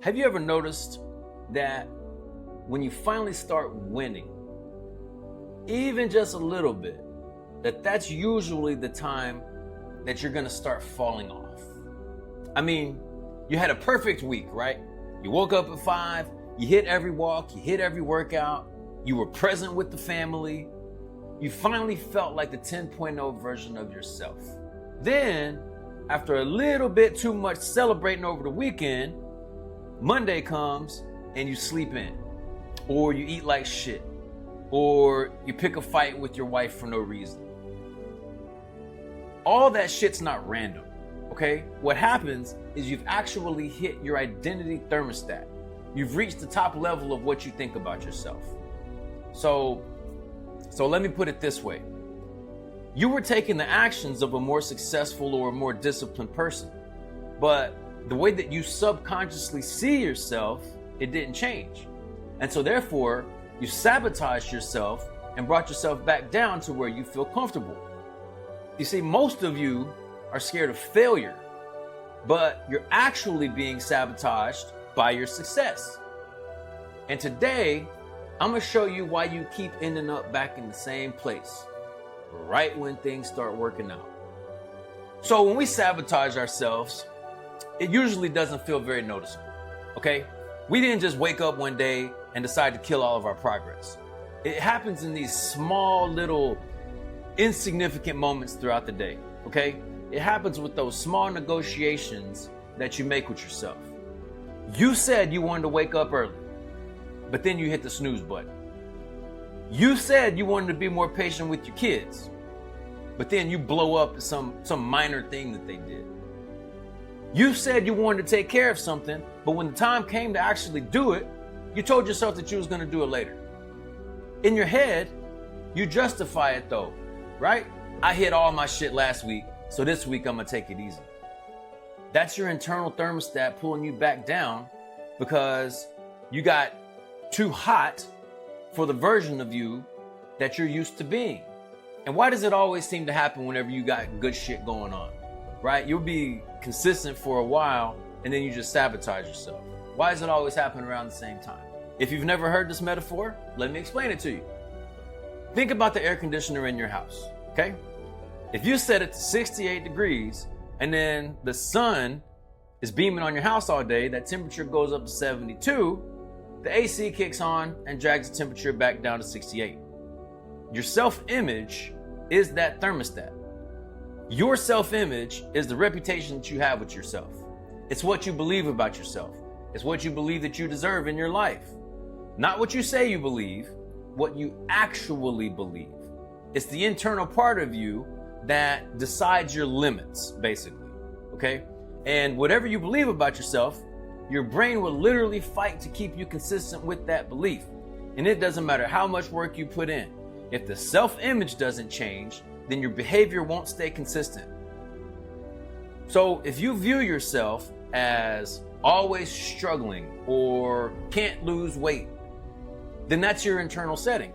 Have you ever noticed that when you finally start winning, even just a little bit, that's usually the time that you're gonna start falling off? I mean, you had a perfect week, right? You woke up at 5, you hit every walk, you hit every workout, you were present with the family, you finally felt like the 10.0 version of yourself. Then, after a little bit too much celebrating over the weekend, Monday comes and you sleep in, or you eat like shit, or you pick a fight with your wife for no reason. All that shit's not random, okay? What happens is you've actually hit your identity thermostat. You've reached the top level of what you think about yourself. So let me put it this way. You were taking the actions of a more successful or a more disciplined person, but the way that you subconsciously see yourself, it didn't change. And so therefore, you sabotaged yourself and brought yourself back down to where you feel comfortable. You see, most of you are scared of failure, but you're actually being sabotaged by your success. And today, I'm gonna show you why you keep ending up back in the same place, right when things start working out. So when we sabotage ourselves, it usually doesn't feel very noticeable, okay? We didn't just wake up one day and decide to kill all of our progress. It happens in these small little insignificant moments throughout the day, okay? It happens with those small negotiations that you make with yourself. You said you wanted to wake up early, but then you hit the snooze button. You said you wanted to be more patient with your kids, but then you blow up at some minor thing that they did. You said you wanted to take care of something, but when the time came to actually do it, you told yourself that you was going to do it later. In your head, you justify it though, right? I hit all my shit last week, so this week I'm going to take it easy. That's your internal thermostat pulling you back down because you got too hot for the version of you that you're used to being. And why does it always seem to happen whenever you got good shit going on? Right? You'll be consistent for a while and then you just sabotage yourself. Why does it always happen around the same time? If you've never heard this metaphor, let me explain it to you. Think about the air conditioner in your house, okay? If you set it to 68 degrees and then the sun is beaming on your house all day, that temperature goes up to 72, the AC kicks on and drags the temperature back down to 68. Your self-image is that thermostat. Your self-image is the reputation that you have with yourself. It's what you believe about yourself. It's what you believe that you deserve in your life. Not what you say you believe, what you actually believe. It's the internal part of you that decides your limits, basically, okay? And whatever you believe about yourself, your brain will literally fight to keep you consistent with that belief. And it doesn't matter how much work you put in. If the self-image doesn't change, then your behavior won't stay consistent. So if you view yourself as always struggling or can't lose weight, then that's your internal setting.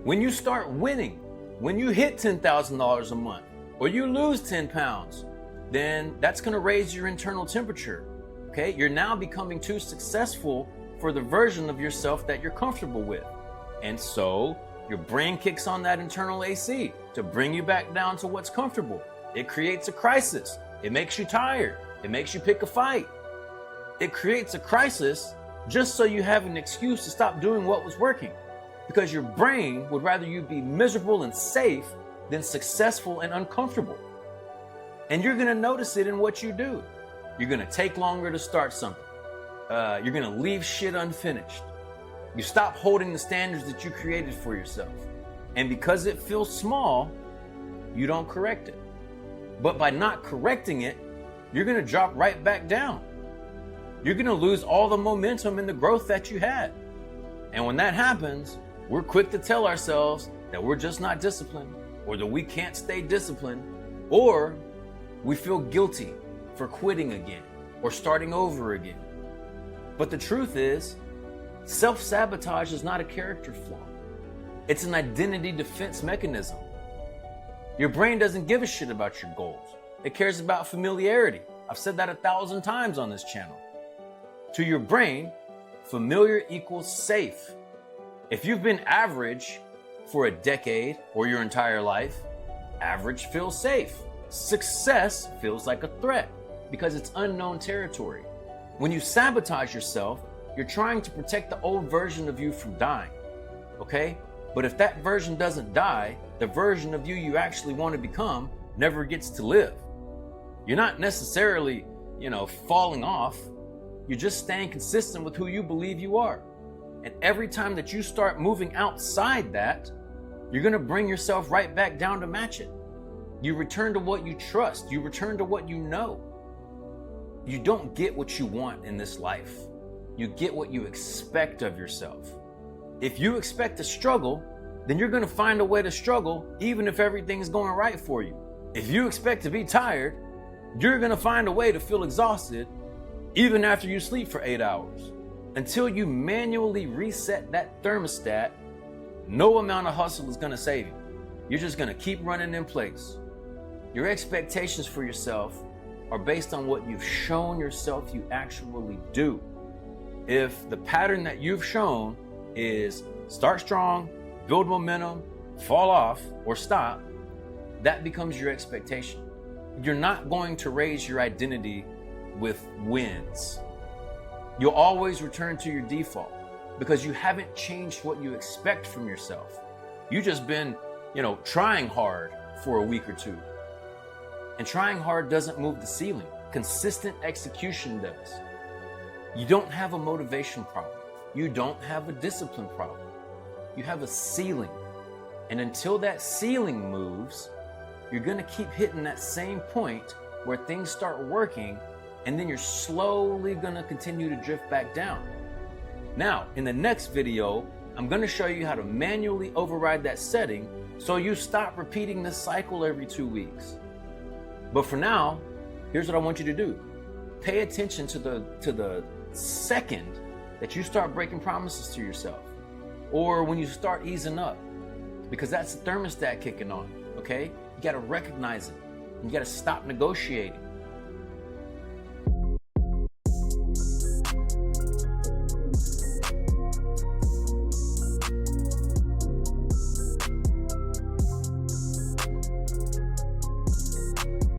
When you start winning, when you hit $10,000 a month or you lose 10 pounds, then that's gonna raise your internal temperature, okay? You're now becoming too successful for the version of yourself that you're comfortable with. And so your brain kicks on that internal AC to bring you back down to what's comfortable. It creates a crisis. It makes you tired. It makes you pick a fight. It creates a crisis just so you have an excuse to stop doing what was working. Because your brain would rather you be miserable and safe than successful and uncomfortable. And you're gonna notice it in what you do. You're gonna take longer to start something. You're gonna leave shit unfinished. You stop holding the standards that you created for yourself. And because it feels small, you don't correct it. But by not correcting it, you're gonna drop right back down. You're gonna lose all the momentum and the growth that you had. And when that happens, we're quick to tell ourselves that we're just not disciplined, or that we can't stay disciplined, or we feel guilty for quitting again or starting over again. But the truth is, self-sabotage is not a character flaw. It's an identity defense mechanism. Your brain doesn't give a shit about your goals. It cares about familiarity. I've said that 1,000 times on this channel. To your brain, familiar equals safe. If you've been average for a decade or your entire life, average feels safe. Success feels like a threat because it's unknown territory. When you sabotage yourself, you're trying to protect the old version of you from dying, okay? But if that version doesn't die, the version of you you actually want to become never gets to live. You're not necessarily, falling off. You're just staying consistent with who you believe you are. And every time that you start moving outside that, you're going to bring yourself right back down to match it. You return to what you trust. You return to what you know. You don't get what you want in this life. You get what you expect of yourself. If you expect to struggle, then you're going to find a way to struggle even if everything's going right for you. If you expect to be tired, you're going to find a way to feel exhausted even after you sleep for 8 hours. Until you manually reset that thermostat, no amount of hustle is going to save you. You're just going to keep running in place. Your expectations for yourself are based on what you've shown yourself you actually do. If the pattern that you've shown is start strong, build momentum, fall off, or stop, that becomes your expectation. You're not going to raise your identity with wins. You'll always return to your default because you haven't changed what you expect from yourself. You've just been, trying hard for a week or two. And trying hard doesn't move the ceiling. Consistent execution does. You don't have a motivation problem. You don't have a discipline problem. You have a ceiling. And until that ceiling moves, you're going to keep hitting that same point where things start working, and then you're slowly going to continue to drift back down. Now, in the next video, I'm going to show you how to manually override that setting so you stop repeating this cycle every 2 weeks. But for now, here's what I want you to do. Pay attention to the second that you start breaking promises to yourself, or when you start easing up, because that's the thermostat kicking on, okay? You got to recognize it. You got to stop negotiating.